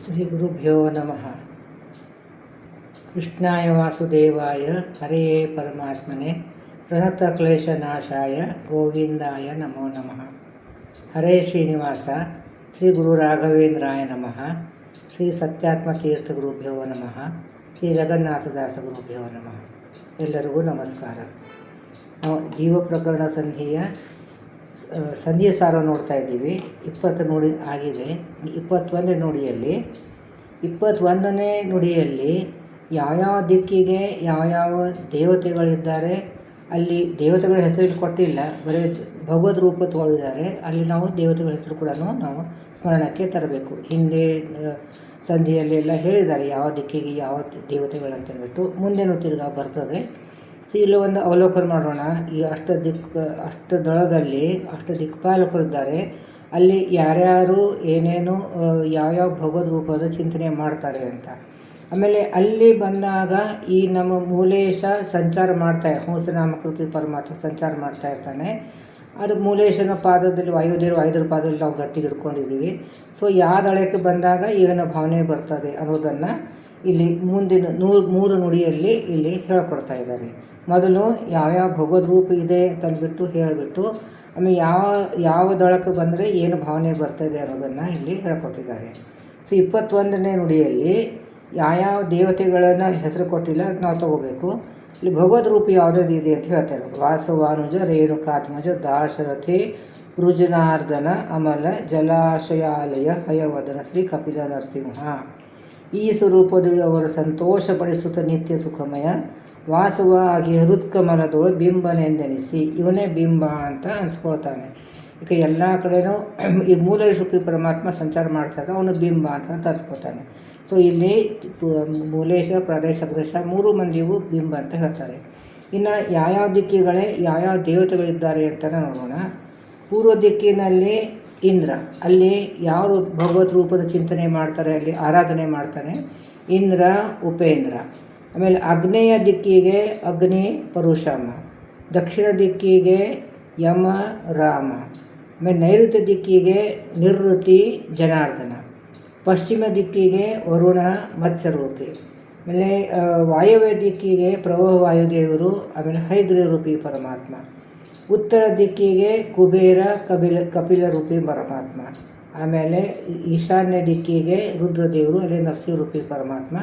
ಶ್ರೀ ಗುರುಭ್ಯೋ ನಮಃ. ಕೃಷ್ಣಾಯ ವಾಸುದೇವಾಯ ಹರೆಯೇ ಪರಮಾತ್ಮನೆ ಪ್ರಣತಕ್ಲೇಶನಾಶಾಯ ಗೋವಿಂದಾಯ ನಮೋ ನಮಃ. ಹರೇ ಶ್ರೀನಿವಾಸ. ಶ್ರೀ ಗುರು ರಾಘವೇಂದ್ರಾಯ ನಮಃ. ಶ್ರೀ ಸತ್ಯಾತ್ಮತೀರ್ಥ ಗುರುಭ್ಯೋ ನಮಃ. ಶ್ರೀ ಜಗನ್ನಾಥದಾಸ ಗುರುಭ್ಯೋ ನಮಃ. ಎಲ್ಲರಿಗೂ ನಮಸ್ಕಾರ. ನಾವು ಜೀವ ಪ್ರಕರಣ ಸಂಧಿಯ ಸಾರ ನೋಡ್ತಾ ಇದ್ದೀವಿ. 20 ನುಡಿ ಆಗಿದೆ. 21ನೇ ನುಡಿಯಲ್ಲಿ 21ನೇ ನುಡಿಯಲ್ಲಿ ಯಾವ್ಯಾವ ದಿಕ್ಕಿಗೆ ಯಾವ್ಯಾವ ದೇವತೆಗಳಿದ್ದಾರೆ, ಅಲ್ಲಿ ದೇವತೆಗಳ ಹೆಸರು ಕೊಟ್ಟಿಲ್ಲ, ಬರೀ ಭಗವದ್ ರೂಪ ತಗೊಂಡಿದ್ದಾರೆ. ಅಲ್ಲಿ ನಾವು ದೇವತೆಗಳ ಹೆಸರು ಕೂಡ ನಾವು ಸ್ಮರಣಕ್ಕೆ ತರಬೇಕು. ಹಿಂದೆ ಸಂಧಿಯಲ್ಲೆಲ್ಲ ಹೇಳಿದ್ದಾರೆ ಯಾವ ದಿಕ್ಕಿಗೆ ಯಾವ ದೇವತೆಗಳಂತಂದ್ಬಿಟ್ಟು. ಮುಂದೇನು ತಿರ್ಗಾ ಬರ್ತದೆ. ಇಲ್ಲಿ ಒಂದು ಅವಲೋಕನ ಮಾಡೋಣ. ಈ ಅಷ್ಟ ದಳದಲ್ಲಿ ದಿಕ್ಪಾಲಕರಿದ್ದಾರೆ. ಅಲ್ಲಿ ಯಾರ್ಯಾರು ಏನೇನು ಯಾವ್ಯಾವ ಭಗವದ್ ರೂಪದ ಚಿಂತನೆ ಮಾಡ್ತಾರೆ ಅಂತ. ಆಮೇಲೆ ಅಲ್ಲಿ ಬಂದಾಗ ಈ ನಮ್ಮ ಮೂಲೇಶ ಸಂಚಾರ ಮಾಡ್ತಾ ಹಂಸನಾಮಕೃತಿ ಪರಮಾತ್ಮ ಸಂಚಾರ ಮಾಡ್ತಾ ಇರ್ತಾನೆ. ಅದು ಮೂಲೇಶನ ಪಾದದಲ್ಲಿ ವಾಯುದೇವರು ಪಾದದಲ್ಲಿ ನಾವು ಗಟ್ಟಿ ಹಿಡ್ಕೊಂಡಿದ್ದೀವಿ. ಸೊ ಯಾವ ದಳಕ್ಕೆ ಬಂದಾಗ ಏನ ಭಾವನೆ ಬರ್ತದೆ ಅನ್ನೋದನ್ನು ಇಲ್ಲಿ ಮುಂದಿನ 3 ನುಡಿಯಲ್ಲಿ ಇಲ್ಲಿ ಹೇಳ್ಕೊಡ್ತಾ ಇದ್ದಾರೆ. ಮೊದಲು ಯಾವ್ಯಾವ ಭಗವದ್ ರೂಪ ಇದೆ ಅಂತಂದ್ಬಿಟ್ಟು ಹೇಳಿಬಿಟ್ಟು, ಆಮೇಲೆ ಯಾವ ದಳಕ್ಕೆ ಬಂದರೆ ಏನು ಭಾವನೆ ಬರ್ತದೆ ಅನ್ನೋದನ್ನು ಇಲ್ಲಿ ಹೇಳ್ಕೊಟ್ಟಿದ್ದಾರೆ. ಸೊ 21ನೇ ನುಡಿಯಲ್ಲಿ ಯಾವ್ಯಾವ ದೇವತೆಗಳನ್ನು ಹೆಸರು ಕೊಟ್ಟಿಲ್ಲ, ನಾವು ತಗೋಬೇಕು. ಇಲ್ಲಿ ಭಗವದ್ ರೂಪ ಯಾವುದಾದ್ರು ಇದೆ ಅಂತ ಹೇಳ್ತಾರೆ. ವಾಸವಾನುಜ ರೇಣುಕಾತ್ಮಜ ದಾಶರಥಿ ರುಜನಾರ್ದನ ಅಮಲ ಜಲಾಶಯಾಲಯ ಹಯವದನ ಶ್ರೀ ಕಪಿಲ ನರಸಿಂಹ. ಈ ಸ್ವರೂಪದ ಅವರು ಸಂತೋಷಪಡಿಸುತ್ತ ನಿತ್ಯ ಸುಖಮಯ ವಾಸವಾಗಿ ಹೃತ್ಕಮಲದೊಳು ಬಿಂಬನೆಂದೆನಿಸಿ ಇವನೇ ಬಿಂಬ ಅಂತ ಅನಿಸ್ಕೊಳ್ತಾನೆ. ಈಗ ಎಲ್ಲ ಕಡೆಯೂ ಈ ಮೂಲೇಶ ಪರಮಾತ್ಮ ಸಂಚಾರ ಮಾಡ್ತಾಗ ಅವನು ಬಿಂಬ ಅಂತ ಅನಿಸ್ಕೊಳ್ತಾನೆ. ಸೊ ಇಲ್ಲಿ ಮೂಲೇಶ ಪ್ರದೇಶ 3 ಮಂದಿಗೂ ಬಿಂಬ ಅಂತ ಹೇಳ್ತಾರೆ. ಇನ್ನು ಯಾವ್ಯಾವ ದಿಕ್ಕಿಗಳೇ ಯಾವ್ಯಾವ ದೇವತೆಗಳಿದ್ದಾರೆ ಅಂತ ನೋಡೋಣ. ಪೂರ್ವ ದಿಕ್ಕಿನಲ್ಲಿ ಇಂದ್ರ, ಅಲ್ಲಿ ಯಾರು ಭಗವದ್ ರೂಪದ ಚಿಂತನೆ ಮಾಡ್ತಾರೆ, ಅಲ್ಲಿ ಆರಾಧನೆ ಮಾಡ್ತಾನೆ ಇಂದ್ರ ಉಪೇಂದ್ರ. ಆಮೇಲೆ ಆಗ್ನೇಯ ದಿಕ್ಕಿಗೆ ಅಗ್ನಿ ಪರಶುರಾಮ, ದಕ್ಷಿಣ ದಿಕ್ಕಿಗೆ ಯಮ ರಾಮ, ಆಮೇಲೆ ನೈಋತ್ಯ ದಿಕ್ಕಿಗೆ ನಿವೃತ್ತಿ ಜನಾರ್ದನ, ಪಶ್ಚಿಮ ದಿಕ್ಕಿಗೆ ವರುಣ ಮತ್ಸ್ಯರೂಪಿ, ಆಮೇಲೆ ವಾಯವ್ಯ ದಿಕ್ಕಿಗೆ ಪ್ರವಾಹ ವಾಯುದೇವರು, ಆಮೇಲೆ ಹೈಗ್ರೀವ ರೂಪಿ ಪರಮಾತ್ಮ, ಉತ್ತರ ದಿಕ್ಕಿಗೆ ಕುಬೇರ ಕಪಿಲ ರೂಪಿ ಪರಮಾತ್ಮ, ಆಮೇಲೆ ಈಶಾನ್ಯ ದಿಕ್ಕಿಗೆ ರುದ್ರದೇವರು, ಅಲ್ಲಿ ನರಸಿಂಹರೂಪಿ ಪರಮಾತ್ಮ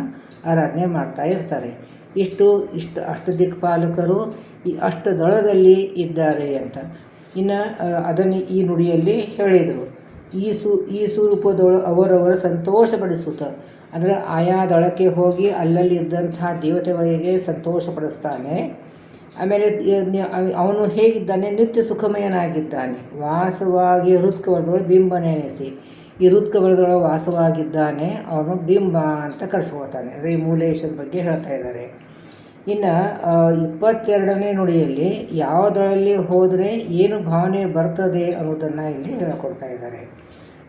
ಆರಾಧನೆ ಮಾಡ್ತಾ ಇರ್ತಾರೆ. ಅಷ್ಟು ದಿಕ್ಪಾಲಕರು ಈ ದಳದಲ್ಲಿ ಇದ್ದಾರೆ ಅಂತ ಇನ್ನು ಅದನ್ನು ಈ ನುಡಿಯಲ್ಲಿ ಹೇಳಿದರು. ಈ ಸ್ವರೂಪದೊಳು ಅವರವರ ಸಂತೋಷಪಡಿಸುತ್ತ, ಅಂದರೆ ಆಯಾ ದಳಕ್ಕೆ ಹೋಗಿ ಅಲ್ಲಲ್ಲಿ ಇದ್ದಂತಹ ದೇವತೆಗಳಿಗೆ ಸಂತೋಷಪಡಿಸ್ತಾನೆ. ಆಮೇಲೆ ಅವನು ಹೇಗಿದ್ದಾನೆ, ನಿತ್ಯ ಸುಖಮಯನಾಗಿದ್ದಾನೆ. ವಾಸವಾಗಿ ಹೃತ್ಕವಲದೊಳಗೆ ಬಿಂಬನೆನಿಸಿ, ಈ ಹೃತ್ಕವಲದೊಳಗೆ ವಾಸವಾಗಿದ್ದಾನೆ, ಅವನು ಬಿಂಬ ಅಂತ ಕರೆಸ್ಕೊಳ್ತಾನೆ. ಅದೇ ಮೂಲೇಶದ ಬಗ್ಗೆ ಹೇಳ್ತಾ ಇದ್ದಾರೆ. ಇನ್ನು 22ನೇ ನುಡಿಯಲ್ಲಿ ಯಾವುದರಲ್ಲಿ ಹೋದರೆ ಏನು ಭಾವನೆ ಬರ್ತದೆ ಅನ್ನೋದನ್ನು ಇಲ್ಲಿ ಹೇಳ್ಕೊಡ್ತಾ ಇದ್ದಾರೆ.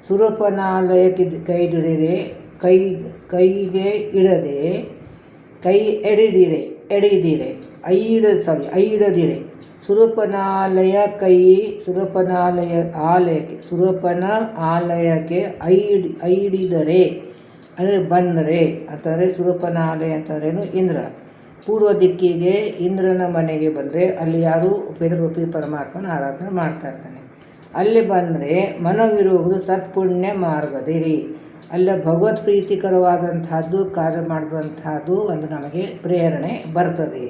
ಸುರಪನಾಲಯಕ್ಕೆ ಕೈಗೆ ಇಡದೆ ಕೈ ಎಡೆದಿರೆ ಐಡದಿರೆ ಸುರಪನ ಆಲಯಕ್ಕೆ ಐಡಿದರೆ ಅಂದರೆ ಬಂದರೆ ಅಂತಂದರೆ ಸುರಪನಾಲಯ ಅಂತಂದ್ರೇನು ಇಂದ್ರ. ಪೂರ್ವ ದಿಕ್ಕಿಗೆ ಇಂದ್ರನ ಮನೆಗೆ ಬಂದರೆ ಅಲ್ಲಿ ಯಾರು ಉಪೇಂದ್ರರೂಪಿ ಪರಮಾತ್ಮನ ಆರಾಧನೆ ಮಾಡ್ತಾ ಇರ್ತಾನೆ. ಅಲ್ಲಿ ಬಂದರೆ ಮನವಿರುವುದು ಸತ್ಪುಣ್ಯ ಮಾರ್ಗದಿರಿ, ಅಲ್ಲ ಭಗವತ್ ಪ್ರೀತಿಕರವಾದಂಥದ್ದು ಕಾರ್ಯ ಮಾಡುವಂಥದ್ದು ಒಂದು ನಮಗೆ ಪ್ರೇರಣೆ ಬರ್ತದೆ.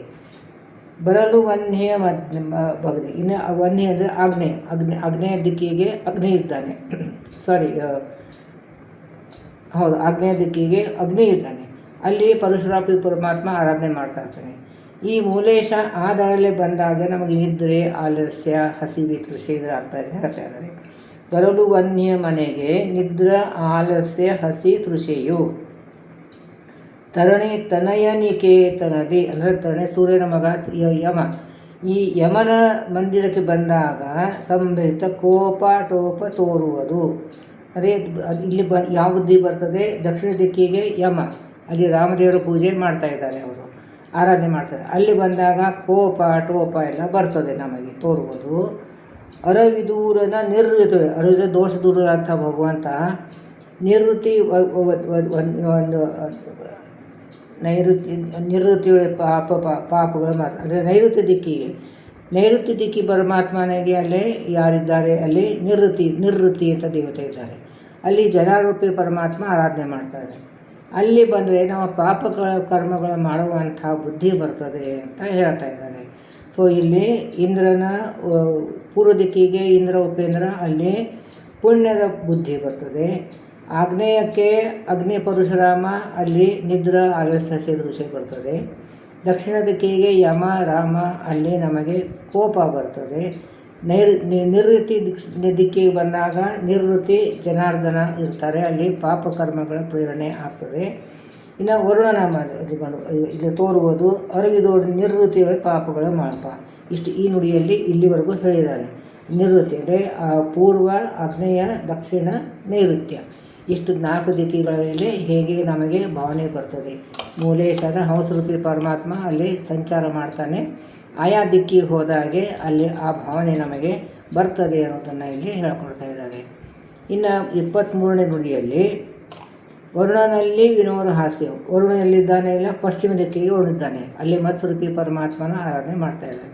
ಬರಲು ವನ್ಯ ಭಗದಿ. ಇನ್ನು ವನ್ಯ ಅಂದರೆ ಆಗ್ನೇಯ ದಿಕ್ಕಿಗೆ ಅಗ್ನಿ ಇದ್ದಾನೆ. ಆಗ್ನೇಯ ದಿಕ್ಕಿಗೆ ಅಗ್ನಿ ಇದ್ದಾನೆ. ಅಲ್ಲಿ ಪರಶುರಾಪಿ ಪರಮಾತ್ಮ ಆರಾಧನೆ ಮಾಡ್ತಾ ಇರ್ತಾನೆ. ಈ ಮೂಲೇಶ ಆ ದಳದಲ್ಲಿ ಬಂದಾಗ ನಮಗೆ ನಿದ್ರೆ ಆಲಸ್ಯ ಹಸಿವೆ ತೃಷೆ ಇದರ ಅರ್ಥ ಹೇಳ್ತಾ ಇದ್ದಾರೆ. ಬರಲು ವನ್ಯ ಮನೆಗೆ ನಿದ್ರ ಆಲಸ್ಯ ಹಸಿ ತೃಷೆಯು ತನಯನಿಕೇತನದಿ, ಅಂದರೆ ತರಣೆ ಸೂರ್ಯನ ಮಗ ಯಮ. ಈ ಯಮನ ಮಂದಿರಕ್ಕೆ ಬಂದಾಗ ಸಂಭರಿತ ಕೋಪ ತೋರುವುದು. ಅದೇ ಇಲ್ಲಿ ಯಾವ ಬುದ್ಧಿ ಬರ್ತದೆ, ದಕ್ಷಿಣ ದಿಕ್ಕಿಗೆ ಯಮ, ಅಲ್ಲಿ ರಾಮದೇವರ ಪೂಜೆ ಮಾಡ್ತಾ ಇದ್ದಾರೆ, ಅವರು ಆರಾಧನೆ ಮಾಡ್ತಾರೆ. ಅಲ್ಲಿ ಬಂದಾಗ ಕೋಪ ಎಲ್ಲ ಬರ್ತದೆ ನಮಗೆ ತೋರುವುದು. ಅರವಿದೂರನ ನಿರ್ವಿಧ, ಅರವಿದ ದೋಷ ದೂರ ಅಂತ ಭಗವಂತ ನಿವೃತ್ತಿ ಒಂದು ನಿವೃತ್ತಿ ಪಾಪಗಳು ಅಂದರೆ ನೈಋತ್ಯ ದಿಕ್ಕಿ ಪರಮಾತ್ಮನಿಗೆ ಅಲ್ಲೇ ಯಾರಿದ್ದಾರೆ ಅಲ್ಲಿ ನಿವೃತ್ತಿ ಅಂತ ದೇವತೆ ಇದ್ದಾರೆ. ಅಲ್ಲಿ ಜನಾರೂಪಿ ಪರಮಾತ್ಮ ಆರಾಧನೆ ಮಾಡ್ತಾರೆ. ಅಲ್ಲಿ ಬಂದರೆ ನಮ್ಮ ಕರ್ಮಗಳು ಮಾಡುವಂಥ ಬುದ್ಧಿ ಬರ್ತದೆ ಅಂತ ಹೇಳ್ತಾ ಇದ್ದಾರೆ. ಸೊ ಇಲ್ಲಿ ಇಂದ್ರನ ಪೂರ್ವ ದಿಕ್ಕಿಗೆ ಇಂದ್ರ ಉಪೇಂದ್ರ ಅಲ್ಲಿ ಪುಣ್ಯದ ಬುದ್ಧಿ ಬರ್ತದೆ. ಆಗ್ನೇಯಕ್ಕೆ ಅಗ್ನಿ ಪರಶುರಾಮ ಅಲ್ಲಿ ನಿದ್ರಾ ಆಲಸ್ಯ ಸದೃಶ್ಯ ಬರ್ತದೆ. ದಕ್ಷಿಣ ದಿಕ್ಕಿಗೆ ಯಮ ರಾಮ ಅಲ್ಲಿ ನಮಗೆ ಕೋಪ ಬರ್ತದೆ. ನಿವೃತ್ತಿ ದಿಕ್ಕಿಗೆ ಬಂದಾಗ ನಿವೃತ್ತಿ ಜನಾರ್ದನ ಇರ್ತಾರೆ, ಅಲ್ಲಿ ಪಾಪಕರ್ಮಗಳ ಪ್ರೇರಣೆ ಆಗ್ತದೆ. ಇನ್ನು ವರುಣನಾಮ ಇದು ತೋರುವುದು ಅರಗಿದೋಡು ನಿವೃತ್ತಿಗಳ ಪಾಪಗಳ ಮಾಪ. ಇಷ್ಟು ಈ ನುಡಿಯಲ್ಲಿ ಇಲ್ಲಿವರೆಗೂ ಹೇಳಿದ್ದಾರೆ. ನಿವೃತ್ತಿ ಅಂದರೆ ಪೂರ್ವ ಆಗ್ನೇಯ ದಕ್ಷಿಣ ನೈಋತ್ಯ ಇಷ್ಟು 4 ದಿಕ್ಕಿಗಳಲ್ಲಿ ಹೇಗೆ ನಮಗೆ ಭಾವನೆ ಬರ್ತದೆ. ಮೂಲೇಶ್ವರ ಹಂಸರೂಪಿ ಪರಮಾತ್ಮ ಅಲ್ಲಿ ಸಂಚಾರ ಮಾಡ್ತಾನೆ. ಆಯಾ ದಿಕ್ಕಿಗೆ ಹೋದಾಗೆ ಅಲ್ಲಿ ಆ ಭಾವನೆ ನಮಗೆ ಬರ್ತದೆ ಅನ್ನೋದನ್ನು ಇಲ್ಲಿ ಹೇಳ್ಕೊಡ್ತಾ ಇದ್ದಾರೆ. ಇನ್ನು 23ನೇ ನುಡಿಯಲ್ಲಿ ವರುಣನಲ್ಲಿ ವಿನೋದ ಹಾಸ್ಯ. ವರುಣ ಎಲ್ಲಿದ್ದಾನೆ ಇಲ್ಲ ಪಶ್ಚಿಮ ದಿಕ್ಕಿಗೆ ಹೊರಡಿದ್ದಾನೆ, ಅಲ್ಲಿ ಮತ್ಸ್ಯರೂಪಿ ಪರಮಾತ್ಮನ ಆರಾಧನೆ ಮಾಡ್ತಾ ಇದ್ದಾರೆ.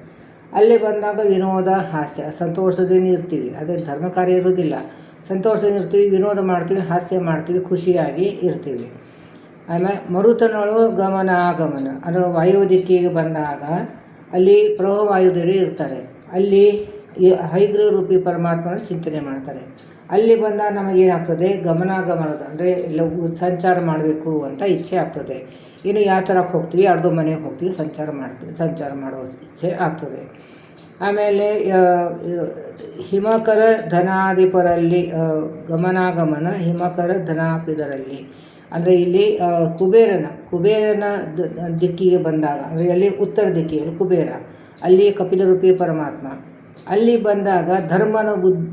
ಅಲ್ಲಿ ಬಂದಾಗ ವಿನೋದ ಹಾಸ್ಯ, ಸಂತೋಷದಿಂದ ಇರ್ತೀವಿ, ಅದೇ ಧರ್ಮ ಕಾರ್ಯ ಇರೋದಿಲ್ಲ. ಸಂತೋಷದಿಂದ ಇರ್ತೀವಿ, ವಿನೋದ ಮಾಡ್ತೀವಿ, ಹಾಸ್ಯ ಮಾಡ್ತೀವಿ, ಖುಷಿಯಾಗಿ ಇರ್ತೀವಿ. ಆಮೇಲೆ ಮರುತನೊಳು ಗಮನಾಗಮನ ಅಂದರೆ ವಾಯು ದಿಕ್ಕಿಗೆ ಬಂದಾಗ ಅಲ್ಲಿ ಪ್ರವಾಯುದೇವರು ಇರ್ತಾರೆ, ಅಲ್ಲಿ ಹೈಗ್ರೀವ ರೂಪಿ ಪರಮಾತ್ಮನ ಚಿಂತನೆ ಮಾಡ್ತಾರೆ. ಅಲ್ಲಿ ಬಂದಾಗ ನಮಗೇನಾಗ್ತದೆ ಗಮನಾಗಮನದ ಅಂದರೆ ಎಲ್ಲ ಸಂಚಾರ ಮಾಡಬೇಕು ಅಂತ ಇಚ್ಛೆ ಆಗ್ತದೆ. ಇನ್ನು ಯಾವ ಥರ ಹೋಗ್ತೀವಿ, ಅರ್ಧ ಮನೆಗೆ ಹೋಗ್ತೀವಿ, ಸಂಚಾರ ಮಾಡೋ ಇಚ್ಛೆ ಆಗ್ತದೆ. ಆಮೇಲೆ ಹಿಮಕರ ಧನಾಧಿಪರಲ್ಲಿ ಗಮನಾಗಮನ ಹಿಮಕರ ಧನಾಪಿದರಲ್ಲಿ ಅಂದರೆ ಇಲ್ಲಿ ಕುಬೇರನ ದಿಕ್ಕಿಗೆ ಬಂದಾಗ ಅಂದರೆ ಅಲ್ಲಿ ಉತ್ತರ ದಿಕ್ಕಿಗೆ ಕುಬೇರ, ಅಲ್ಲಿ ಕಪಿಲರೂಪಿ ಪರಮಾತ್ಮ. ಅಲ್ಲಿ ಬಂದಾಗ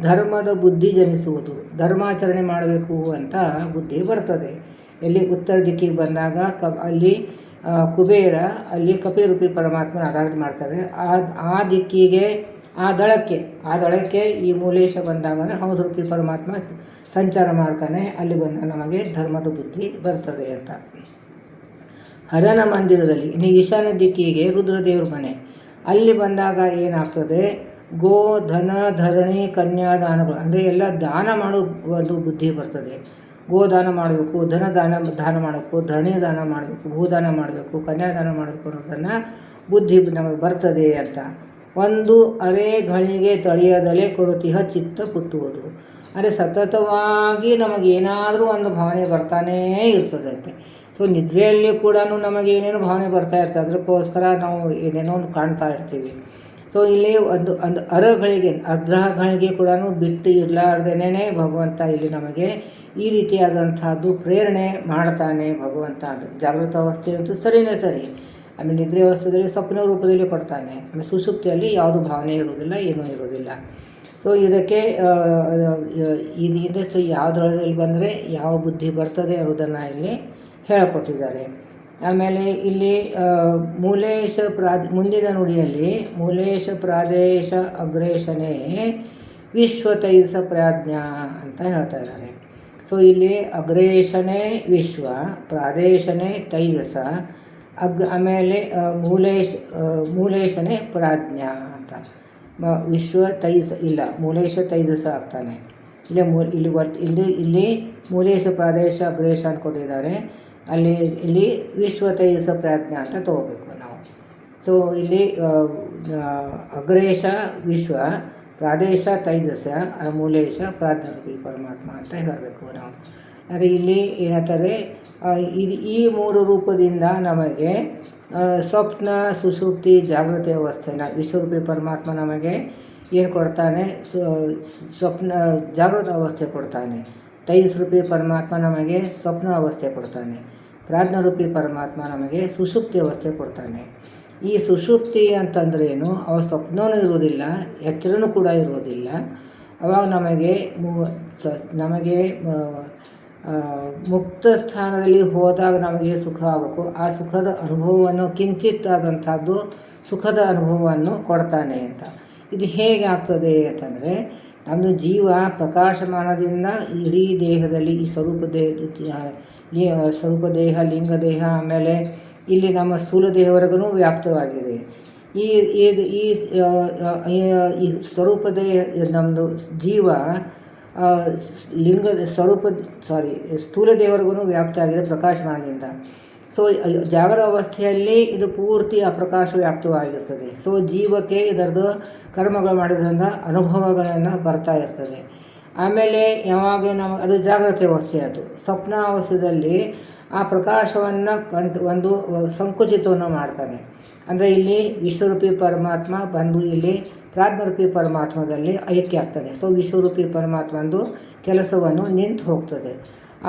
ಧರ್ಮದ ಬುದ್ಧಿ ಜನಿಸುವುದು, ಧರ್ಮಾಚರಣೆ ಮಾಡಬೇಕು ಅಂತ ಬುದ್ಧಿ ಬರ್ತದೆ. ಎಲ್ಲಿ ಉತ್ತರ ದಿಕ್ಕಿಗೆ ಬಂದಾಗ ಅಲ್ಲಿ ಕುಬೇರ, ಅಲ್ಲಿ ಕಪಿಲರೂಪಿ ಪರಮಾತ್ಮನ ಆರಾಧನೆ ಮಾಡ್ತಾರೆ. ಆ ದಿಕ್ಕಿಗೆ ಆ ದಳಕ್ಕೆ ಈ ಮೂಲೇಶ ಬಂದಾಗ ಅಂದರೆ ಹಂಸರೂಪಿ ಪರಮಾತ್ಮ ಸಂಚಾರ ಮಾಡ್ತಾನೆ. ಅಲ್ಲಿ ಬಂದಾಗ ನಮಗೆ ಧರ್ಮದ ಬುದ್ಧಿ ಬರ್ತದೆ ಅಂತ. ಹರನ ಮಂದಿರದಲ್ಲಿ ಇನ್ನು ಈಶಾನ್ಯ ದಿಕ್ಕಿಗೆ ರುದ್ರದೇವ್ರ ಮನೆ, ಅಲ್ಲಿ ಬಂದಾಗ ಏನಾಗ್ತದೆ ಗೋ ಧನ ಧರಣಿ ಕನ್ಯಾದಾನಗಳು ಅಂದರೆ ಎಲ್ಲ ದಾನ ಮಾಡೋ ಒಂದು ಬುದ್ಧಿ ಬರ್ತದೆ. ಗೋದಾನ ಮಾಡಬೇಕು, ದಾನ ಮಾಡಬೇಕು, ಧರಣಿ ದಾನ ಮಾಡಬೇಕು, ಭೂದಾನ ಮಾಡಬೇಕು, ಕನ್ಯಾದಾನ ಮಾಡಬೇಕು ಅನ್ನೋದನ್ನು ಬುದ್ಧಿ ನಮಗೆ ಬರ್ತದೆ ಅಂತ. ಒಂದು ಅರೆ ಗಳಿಗೆ ತಳಿಯದಲೇ ಕೊಡುತ್ತಿಹ ಚಿತ್ತ ಪುಟ್ಟುವುದು ಅಂದರೆ ಸತತವಾಗಿ ನಮಗೇನಾದರೂ ಒಂದು ಭಾವನೆ ಬರ್ತಾನೇ ಇರ್ತದಂತೆ. ಸೊ ನಿದ್ರೆಯಲ್ಲಿ ಕೂಡ ನಮಗೇನೇನು ಭಾವನೆ ಬರ್ತಾ ಇರ್ತದೆ, ಅದಕ್ಕೋಸ್ಕರ ನಾವು ಏನೇನೋ ಕಾಣ್ತಾ ಇರ್ತೀವಿ. ಸೊ ಇಲ್ಲಿ ಒಂದು ಅರ್ಧಗಳಿಗೆ ಕೂಡ ಬಿಟ್ಟು ಇರಲಾರ್ದೇನೆ ಭಗವಂತ ಇಲ್ಲಿ ನಮಗೆ ಈ ರೀತಿಯಾದಂಥದ್ದು ಪ್ರೇರಣೆ ಮಾಡ್ತಾನೆ ಭಗವಂತ. ಅದು ಜಾಗೃತ ಅವಸ್ಥೆ ಅಂತೂ ಸರಿಯೇ ಸರಿ. ಆಮೇಲೆ ನಿದ್ರೆ ಅವಸ್ಥೆಯಲ್ಲಿ ಸ್ವಪ್ನ ರೂಪದಲ್ಲಿ ಕೊಡ್ತಾನೆ. ಆಮೇಲೆ ಸುಷುಪ್ತಿಯಲ್ಲಿ ಯಾವುದು ಭಾವನೆ ಇರೋದಿಲ್ಲ, ಏನೂ ಇರೋದಿಲ್ಲ. ಸೊ ಇದಕ್ಕೆ ಸೊ ಯಾವುದ್ರಲ್ಲಿ ಬಂದರೆ ಯಾವ ಬುದ್ಧಿ ಬರ್ತದೆ ಅನ್ನೋದನ್ನು ಇಲ್ಲಿ ಹೇಳಿಕೊಟ್ಟಿದ್ದಾರೆ. ಆಮೇಲೆ ಇಲ್ಲಿ ಮುಂದಿನ ನುಡಿಯಲ್ಲಿ ಮೂಲೇಶ ಪ್ರಾದೇಶ ಅಗ್ರೇಷಣೆ ವಿಶ್ವತೈಜಸ ಪ್ರಾಜ್ಞಾ ಅಂತ ಹೇಳ್ತಾ ಇದ್ದಾರೆ. ಸೊ ಇಲ್ಲಿ ಅಗ್ರೇಷಣೆ ವಿಶ್ವ, ಪ್ರಾದೇಶನೇ ತೈಜಸ, ಆಮೇಲೆ ಮೂಲೇಶನೇ ಪ್ರಾಜ್ಞಾ ಅಂತ. ವಿಶ್ವ ತೈಜಸ ಇಲ್ಲ, ಮೂಲೇಶ ತೈಜಸ ಆಗ್ತಾನೆ. ಇಲ್ಲಿ ಮೂಲೇಶ ಪ್ರಾದೇಶ ಅಗ್ರೇಷ ಅಂತ ಕೊಟ್ಟಿದ್ದಾರೆ. ಇಲ್ಲಿ ವಿಶ್ವ ತೈಜಸ ಪ್ರಾಜ್ಞಾ ಅಂತ ತಗೋಬೇಕು ನಾವು. ಸೊ ಇಲ್ಲಿ ಅಗ್ರೇಶ ವಿಶ್ವ, ಪ್ರಾದೇಶ ತೈಜಸ, ಮೂಲೇಶ ಪ್ರಾಜ್ಞಾರೂಪಿ ಪರಮಾತ್ಮ ಅಂತ ಹೇಳಬೇಕು ನಾವು. ಅಂದರೆ ಇಲ್ಲಿ ಏನಂತಾರೆ ಈ 3 ರೂಪದಿಂದ ನಮಗೆ ಸ್ವಪ್ನ ಸುಷುಪ್ತಿ ಜಾಗೃತಿ ಅವಸ್ಥೆನ ವಿಶ್ವರೂಪಿ ಪರಮಾತ್ಮ ನಮಗೆ ಏನು ಕೊಡ್ತಾನೆ, ಸ್ವಪ್ನ ಜಾಗೃತ ಅವಸ್ಥೆ ಕೊಡ್ತಾನೆ. ತೈಜಸ್ರೂಪಿ ಪರಮಾತ್ಮ ನಮಗೆ ಸ್ವಪ್ನ ಅವಸ್ಥೆ ಕೊಡ್ತಾನೆ. ಪ್ರಾಜ್ಞಾರೂಪಿ ಪರಮಾತ್ಮ ನಮಗೆ ಸುಷುಪ್ತಿ ಅವಸ್ಥೆ ಕೊಡ್ತಾನೆ. ಈ ಸುಷುಪ್ತಿ ಅಂತಂದ್ರೆ ಏನು, ಅವ ಸ್ವಪ್ನವೂ ಇರೋದಿಲ್ಲ, ಎಚ್ಚರನೂ ಕೂಡ ಇರೋದಿಲ್ಲ. ಅವಾಗ ನಮಗೆ ಮುಕ್ತ ಸ್ಥಾನದಲ್ಲಿ ಹೋದಾಗ ನಮಗೆ ಸುಖ ಆಗಬೇಕು. ಆ ಸುಖದ ಅನುಭವವನ್ನು ಕಿಂಚಿತ್ ಆದಂಥದ್ದು ಸುಖದ ಅನುಭವವನ್ನು ಕೊಡ್ತಾನೆ ಅಂತ. ಇದು ಹೇಗೆ ಆಗ್ತದೆ ಅಂತಂದರೆ ನಮ್ಮದು ಜೀವ ಪ್ರಕಾಶಮಾನದಿಂದ ಇಡೀ ದೇಹದಲ್ಲಿ ಈ ಸ್ವರೂಪ ದೇಹ ಲಿಂಗ ದೇಹ ಆಮೇಲೆ ಇಲ್ಲಿ ನಮ್ಮ ಸ್ಥೂಲ ದೇಹವರೆಗೂ ವ್ಯಾಪ್ತವಾಗಿದೆ. ಈ ಈ ಈ ಸ್ವರೂಪ ದೇಹ ನಮ್ಮದು ಜೀವ ಸ್ಥೂಲ ದೇಹವರೆಗೂ ವ್ಯಾಪ್ತ ಆಗಿದೆ ಪ್ರಕಾಶಮಾನದಿಂದ. ಸೊ ಜಾಗರ ಅವಸ್ಥೆಯಲ್ಲಿ ಇದು ಪೂರ್ತಿ ಅಪ್ರಕಾಶ ವ್ಯಾಪ್ತವಾಗಿರ್ತದೆ. ಸೊ ಜೀವಕ್ಕೆ ಇದರದ್ದು ಕರ್ಮಗಳು ಮಾಡಿದ್ರಿಂದ ಅನುಭವಗಳನ್ನು ಬರ್ತಾ ಇರ್ತದೆ. ಆಮೇಲೆ ಯಾವಾಗ ಅದು ಜಾಗ್ರತೆ ಅವಸ್ಥೆ. ಅದು ಸ್ವಪ್ನಾವಸ್ಥೆಯಲ್ಲಿ ಆ ಪ್ರಕಾಶವನ್ನು ಒಂದು ಸಂಕುಚಿತವನ್ನು ಮಾಡ್ತಾನೆ. ಅಂದರೆ ಇಲ್ಲಿ ವಿಶ್ವರೂಪಿ ಪರಮಾತ್ಮ ಬಂದು ಇಲ್ಲಿ ಪ್ರಾಜ್ಞರೂಪಿ ಪರಮಾತ್ಮದಲ್ಲಿ ಐಕ್ಯ ಆಗ್ತಾನೆ. ಸೊ ವಿಶ್ವರೂಪಿ ಪರಮಾತ್ಮಂದು ಕೆಲಸವನ್ನು ನಿಂತು ಹೋಗ್ತದೆ.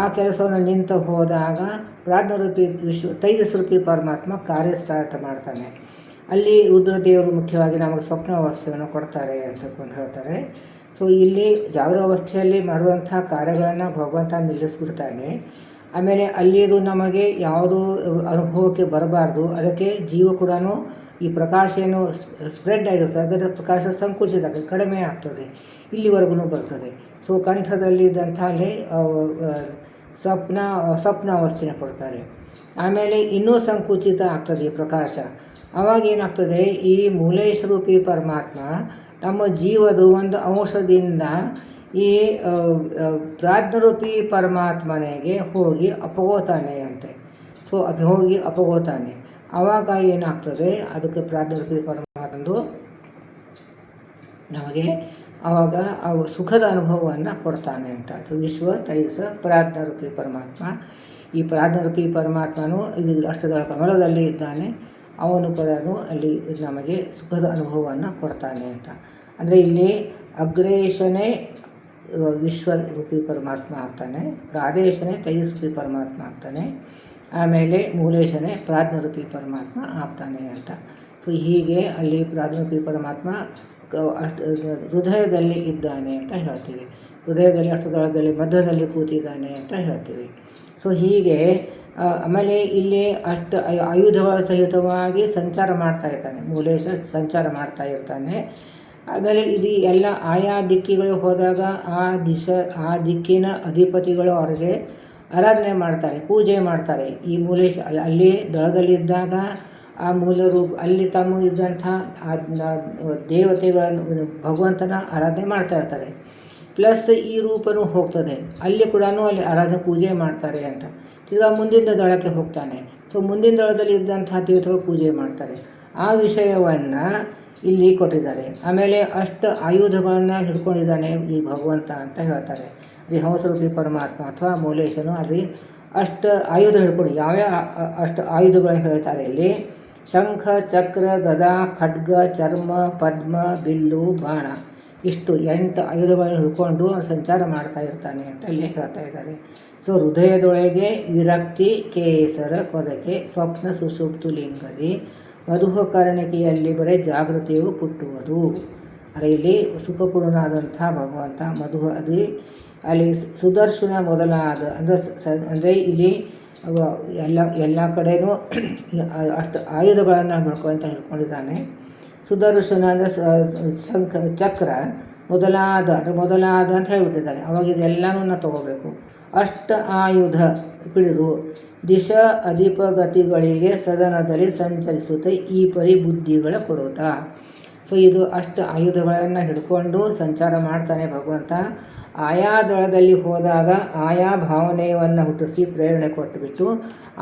ಆ ಕೆಲಸವನ್ನು ನಿಂತು ಹೋದಾಗ ಪ್ರಾಜ್ಞರೂಪಿ ತೈಜಸ್ವರೂಪಿ ಪರಮಾತ್ಮ ಕಾರ್ಯ ಸ್ಟಾರ್ಟ್ ಮಾಡ್ತಾನೆ. ಅಲ್ಲಿ ರುದ್ರದೇವರು ಮುಖ್ಯವಾಗಿ ನಮಗೆ ಸ್ವಪ್ನಾವಸ್ಥೆಯನ್ನು ಕೊಡ್ತಾರೆ ಅಂತಕೊಂಡು ಹೇಳ್ತಾರೆ. ಸೊ ಇಲ್ಲಿ ಜಾಗೃತ ಅವಸ್ಥೆಯಲ್ಲಿ ಮಾಡುವಂಥ ಕಾರ್ಯಗಳನ್ನು ಭಗವಂತ ನಿಲ್ಲಿಸ್ಬಿಡ್ತಾನೆ. ಆಮೇಲೆ ಅಲ್ಲಿದು ನಮಗೆ ಯಾವುದು ಅನುಭವಕ್ಕೆ ಬರಬಾರ್ದು, ಅದಕ್ಕೆ ಜೀವ ಕೂಡ ಈ ಪ್ರಕಾಶ ಏನು ಸ್ಪ್ರೆಡ್ ಆಗಿರ್ತದೆ ಅದರ ಪ್ರಕಾಶ ಸಂಕುಚಿತ ಕಡಿಮೆ ಆಗ್ತದೆ, ಇಲ್ಲಿವರೆಗೂ ಬರ್ತದೆ. ಸೊ ಕಂಠದಲ್ಲಿದ್ದಂಥ ಅಲ್ಲಿ ಸ್ವಪ್ನಾವಸ್ಥೆನ ಕೊಡ್ತಾರೆ. ಆಮೇಲೆ ಇನ್ನೂ ಸಂಕುಚಿತ ಆಗ್ತದೆ ಈ ಪ್ರಕಾಶ. ಆವಾಗ ಏನಾಗ್ತದೆ, ಈ ಮೂಲೇಶರೂಪಿ ಪರಮಾತ್ಮ ನಮ್ಮ ಜೀವದ ಒಂದು ಅಂಶದಿಂದ ಈ ಪ್ರಾಜ್ಞರೂಪಿ ಪರಮಾತ್ಮನಿಗೆ ಹೋಗಿ ಅಪಗೋತಾನೆ ಅಂತೆ. ಸೊ ಹೋಗಿ ಅಪಗೋತಾನೆ. ಆವಾಗ ಏನಾಗ್ತದೆ, ಅದಕ್ಕೆ ಪ್ರಾಜ್ಞರೂಪಿ ಪರಮಾತ್ಮಂದು ನಮಗೆ ಆವಾಗ ಸುಖದ ಅನುಭವವನ್ನು ಕೊಡ್ತಾನೆ ಅಂತ. ವಿಶ್ವ ತೈಜಸ ಪ್ರಾಜ್ಞರೂಪಿ ಪರಮಾತ್ಮ. ಈ ಪ್ರಾಜ್ಞರೂಪಿ ಪರಮಾತ್ಮನು ಇದು ಅಷ್ಟದಳ ಕಮಲದಲ್ಲಿ ಇದ್ದಾನೆ. ಅವನು ಕೂಡ ಅಲ್ಲಿ ನಮಗೆ ಸುಖದ ಅನುಭವವನ್ನು ಕೊಡ್ತಾನೆ ಅಂತ. ಅಂದರೆ ಇಲ್ಲಿ ಅಗ್ರೇಶನೇ ವಿಶ್ವರೂಪಿ ಪರಮಾತ್ಮ ಆಗ್ತಾನೆ, ಪ್ರಾದೇಶನೇ ತೈಜಸ್ವರೂಪಿ ಪರಮಾತ್ಮ ಆಗ್ತಾನೆ, ಆಮೇಲೆ ಮೂಲೇಶನೇ ಪ್ರಾಜ್ಞರೂಪಿ ಪರಮಾತ್ಮ ಆಗ್ತಾನೆ ಅಂತ. ಸೊ ಹೀಗೆ ಅಲ್ಲಿ ಪ್ರಾಜ್ಞರೂಪಿ ಪರಮಾತ್ಮ ಹೃದಯದಲ್ಲಿ ಇದ್ದಾನೆ ಅಂತ ಹೇಳ್ತೀವಿ. ಹೃದಯದಲ್ಲಿ ಅಷ್ಟದೊಳಗಲ್ಲಿ ಮಧ್ಯದಲ್ಲಿ ಕೂತಿದ್ದಾನೆ ಅಂತ ಹೇಳ್ತೀವಿ. ಸೊ ಹೀಗೆ ಆಮೇಲೆ ಇಲ್ಲಿ ಆಯುಧಗಳ ಸಹಿತವಾಗಿ ಸಂಚಾರ ಮಾಡ್ತಾ ಇರ್ತಾನೆ. ಮೂಲೇಶ ಸಂಚಾರ ಮಾಡ್ತಾ ಇರ್ತಾನೆ. ಆಮೇಲೆ ಇದು ಎಲ್ಲ ಆಯಾ ದಿಕ್ಕಿಗಳಿಗೆ ಹೋದಾಗ ಆ ದಿಕ್ಕಿನ ಅಧಿಪತಿಗಳು ಅವರಿಗೆ ಆರಾಧನೆ ಮಾಡ್ತಾರೆ, ಪೂಜೆ ಮಾಡ್ತಾರೆ. ಈ ಮೂಲೇಶ ಅಲ್ಲಿ ದಳದಲ್ಲಿದ್ದಾಗ ಆ ಮೂಲ ರೂಪ ಅಲ್ಲಿ ತಮ್ಮ ಇದ್ದಂಥ ದೇವತೆಗಳನ್ನು ಭಗವಂತನ ಆರಾಧನೆ ಮಾಡ್ತಾ ಇರ್ತಾರೆ. ಪ್ಲಸ್ ಈ ರೂಪನೂ ಹೋಗ್ತದೆ, ಅಲ್ಲಿ ಕೂಡ ಅಲ್ಲಿ ಆರಾಧನೆ ಪೂಜೆ ಮಾಡ್ತಾರೆ ಅಂತ. ಈಗ ಮುಂದಿನ ದಳಕ್ಕೆ ಹೋಗ್ತಾನೆ. ಸೊ ಮುಂದಿನ ದಳದಲ್ಲಿ ಇದ್ದಂಥ ದೇವತೆಗಳು ಪೂಜೆ ಮಾಡ್ತಾರೆ. ಆ ವಿಷಯವನ್ನು ಇಲ್ಲಿ ಕೊಟ್ಟಿದ್ದಾರೆ. ಆಮೇಲೆ ಆಯುಧಗಳನ್ನು ಹಿಡ್ಕೊಂಡಿದ್ದಾನೆ ಈ ಭಗವಂತ ಅಂತ ಹೇಳ್ತಾರೆ. ಈ ಹಂಸರೂಪಿ ಪರಮಾತ್ಮ ಅಥವಾ ಮೂಲೇಶನು ಅಲ್ಲಿ ಆಯುಧ ಹಿಡ್ಕೊಂಡು ಯಾವ್ಯಾವ ಆಯುಧಗಳನ್ನು ಹೇಳ್ತಾರೆ ಇಲ್ಲಿ: ಶಂಖ, ಚಕ್ರ, ಗದಾ, ಖಡ್ಗ, ಚರ್ಮ, ಪದ್ಮ, ಬಿಲ್ಲು, ಬಾಣ. ಇಷ್ಟು 8 ಆಯುಧಗಳನ್ನು ಹಿಡ್ಕೊಂಡು ಸಂಚಾರ ಮಾಡ್ತಾ ಇರ್ತಾನೆ ಅಂತ ಇಲ್ಲಿ ಹೇಳ್ತಾ ಇದ್ದಾರೆ. ಸೊ ಹೃದಯದೊಳಗೆ ವಿರಕ್ತಿ ಕೇಸರ ಕೊದಕೆ ಸ್ವಪ್ನ ಸುಷುಪ್ತು ಲಿಂಗದಿ ಮಧುಕರ್ಣಿಕೆಯಲ್ಲಿ ಬರೀ ಜಾಗೃತಿಯು ಪುಟ್ಟುವುದು. ಅಂದರೆ ಇಲ್ಲಿ ಸುಖಪೂರ್ಣನಾದಂಥ ಭಗವಂತ ಅಲ್ಲಿ ಸುದರ್ಶನ ಮೊದಲಾದ ಅಂದರೆ ಇಲ್ಲಿ ಎಲ್ಲ ಕಡೆಯೂ ಆಯುಧಗಳನ್ನು ಹಿಡ್ಕೊಂಡಿದ್ದಾನೆ. ಸುದರ್ಶನ ಅಂದರೆ ಶಂಖ, ಚಕ್ರ ಮೊದಲಾದ ಅಂತ ಹೇಳಿಬಿಟ್ಟಿದ್ದಾನೆ. ಅವಾಗ ಇದೆಲ್ಲನೂ ತೊಗೋಬೇಕು. ಆಯುಧ ಹಿಡಿದು ದಿಶ ಅಧಿಪಗತಿಗಳಿಗೆ ಸದನದಲ್ಲಿ ಸಂಚರಿಸುತ್ತೆ ಈ ಪರಿ ಬುದ್ಧಿಗಳ ಕೊಡುತ್ತಾ. ಸೊ ಇದು ಆಯುಧಗಳನ್ನು ಹಿಡ್ಕೊಂಡು ಸಂಚಾರ ಮಾಡ್ತಾನೆ ಭಗವಂತ. ಆಯಾ ದಳದಲ್ಲಿ ಹೋದಾಗ ಆಯಾ ಭಾವನೆಯನ್ನು ಹುಟ್ಟಿಸಿ ಪ್ರೇರಣೆ ಕೊಟ್ಟುಬಿಟ್ಟು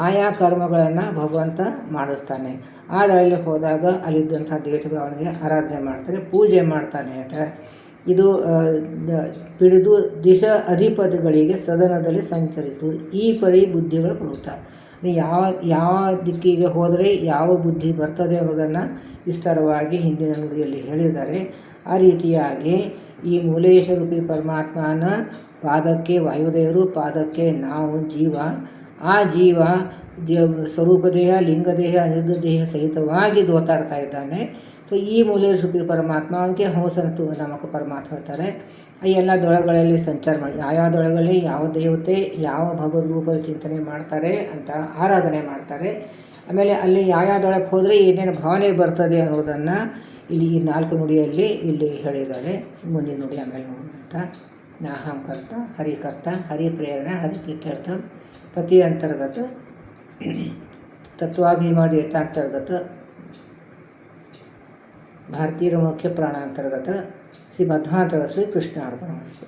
ಆಯಾ ಕರ್ಮಗಳನ್ನು ಭಗವಂತ ಮಾಡಿಸ್ತಾನೆ. ಆ ದಳದಲ್ಲಿ ಹೋದಾಗ ಅಲ್ಲಿದ್ದಂಥ ದೇವತೆಗಳು ಅವನಿಗೆ ಆರಾಧನೆ ಮಾಡ್ತಾರೆ, ಪೂಜೆ ಮಾಡ್ತಾನೆ ಅಂತ. ಇದು ಪಿಡಿದು ದಿಶ ಅಧಿಪತಿಗಳಿಗೆ ಸದನದಲ್ಲಿ ಸಂಚರಿಸು ಈ ಪರಿ ಬುದ್ಧಿಗಳು ಕೊಡುತ್ತಾ. ಯಾವ ದಿಕ್ಕಿಗೆ ಹೋದರೆ ಯಾವ ಬುದ್ಧಿ ಬರ್ತದೆ ಅನ್ನೋದನ್ನು ವಿಸ್ತಾರವಾಗಿ ಹಿಂದಿನ ನುಡಿಯಲ್ಲಿ ಹೇಳಿದ್ದಾರೆ. ಆ ರೀತಿಯಾಗಿ ಈ ಮೂಲೇಶರೂಪಿ ಪರಮಾತ್ಮನ ಪಾದಕ್ಕೆ ವಾಯುದೇವರು, ಪಾದಕ್ಕೆ ನಾವು ಜೀವ. ಆ ಜೀವ ಸ್ವರೂಪದೇಹ, ಲಿಂಗದೇಹ, ಅನಿರುದ್ಧದೇಹ ಸಹಿತವಾಗಿ ದೋತಾಡ್ತಾ ಇದ್ದಾನೆ. ಸೊ ಈ ಮೂಲೇಶರೂಪಿ ಪರಮಾತ್ಮ ಅವನಿಗೆ ಹಂಸನತು ನಮಕ ಪರಮಾತ್ಮ ಹೇಳ್ತಾರೆ. ಎಲ್ಲ ದೊಳಗಳಲ್ಲಿ ಸಂಚಾರ ಮಾಡಿ ಯಾವ ದೊಳಗಳಲ್ಲಿ ಯಾವ ದೇವತೆ ಯಾವ ಭಗವದ್ ರೂಪದ ಚಿಂತನೆ ಮಾಡ್ತಾರೆ ಅಂತ ಆರಾಧನೆ ಮಾಡ್ತಾರೆ. ಆಮೇಲೆ ಅಲ್ಲಿ ಯಾವ ದೊಳಕ್ಕೆ ಹೋದರೆ ಏನೇನು ಭಾವನೆ ಬರ್ತದೆ ಅನ್ನೋದನ್ನು ಇಲ್ಲಿ ಈ 4 ನುಡಿಯಲ್ಲಿ ಇಲ್ಲಿ ಹೇಳಿದ್ದಾರೆ. ಮುಂದಿನ ನುಡಿ ಆಮೇಲೆ ನೋಡೋಣ. ನಾಹಂ ಕರ್ತ, ಹರಿಕರ್ತ, ಹರಿಪ್ರೇರಣ, ಹರಿಪ್ರೀತ್ಯರ್ಥ, ಪತಿ ಅಂತರ್ಗತ, ತತ್ವಾಭಿಮಾದೇತಾಂತರ್ಗತ, ಭಾರತೀಯ ಮುಖ್ಯ ಪ್ರಾಣಾಂತರ್ಗತ, ಶ್ರೀ ಮಧ್ವಾಂತರ ಶ್ರೀ ಕೃಷ್ಣಾರ್ಪಣಮಸ್ತು.